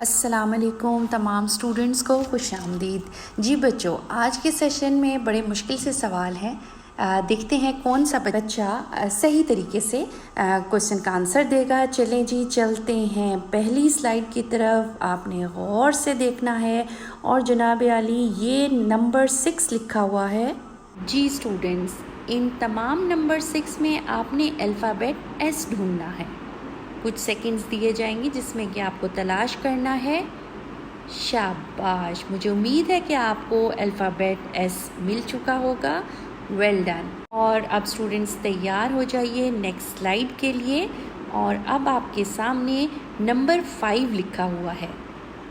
السلام علیکم تمام اسٹوڈنٹس کو خوش آمدید۔ جی بچوں، آج کے سیشن میں بڑے مشکل سے سوال ہیں، دیکھتے ہیں کون سا بچہ صحیح طریقے سے کوشچن کا آنسر دے گا۔ چلیں جی چلتے ہیں پہلی سلائیڈ کی طرف، آپ نے غور سے دیکھنا ہے اور جناب عالی یہ نمبر 6 لکھا ہوا ہے۔ جی اسٹوڈنٹس، ان تمام نمبر 6 میں آپ نے الفابیٹ ایس ڈھونڈنا ہے۔ کچھ سیکنڈز دیے جائیں گے جس میں کہ آپ کو تلاش کرنا ہے۔ شاباش، مجھے امید ہے کہ آپ کو الفابیٹ ایس مل چکا ہوگا۔ Well done. اور اب اسٹوڈنٹس تیار ہو جائیے نیکسٹ سلائیڈ کے لیے، اور اب آپ کے سامنے نمبر 5 لکھا ہوا ہے۔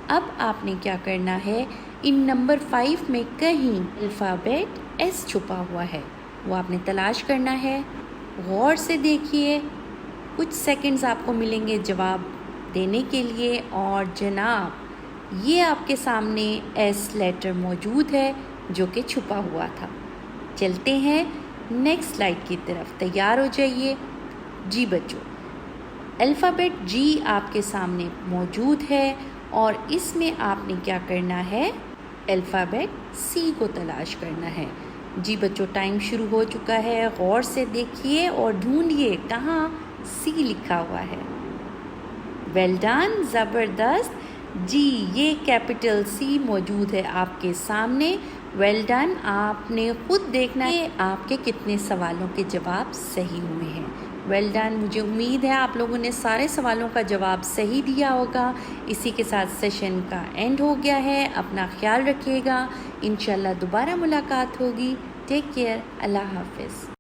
اب آپ نے کیا کرنا ہے، ان نمبر 5 میں کہیں الفابیٹ ایس چھپا ہوا ہے، وہ آپ نے تلاش کرنا ہے۔ غور سے دیکھیے، کچھ سیکنڈز آپ کو ملیں گے جواب دینے کے لیے، اور جناب یہ آپ کے سامنے ایس لیٹر موجود ہے جو کہ چھپا ہوا تھا۔ چلتے ہیں نیکسٹ سلائیڈ کی طرف، تیار ہو جائیے۔ جی بچوں، الفابیٹ جی آپ کے سامنے موجود ہے، اور اس میں آپ نے کیا کرنا ہے، الفابیٹ سی کو تلاش کرنا ہے۔ جی بچوں، ٹائم شروع ہو چکا ہے، غور سے دیکھیے اور ڈھونڈیے کہاں سی لکھا ہوا ہے۔ ویل ڈن، زبردست۔ جی یہ کیپٹل سی موجود ہے آپ کے سامنے۔ ویل ڈن، آپ نے خود دیکھنا ہے آپ کے کتنے سوالوں کے جواب صحیح ہوئے ہیں۔ ویل ڈن، مجھے امید ہے آپ لوگوں نے سارے سوالوں کا جواب صحیح دیا ہوگا۔ اسی کے ساتھ سیشن کا اینڈ ہو گیا ہے۔ اپنا خیال رکھیے گا، انشاءاللہ دوبارہ ملاقات ہوگی۔ ٹیک کیئر، اللہ حافظ۔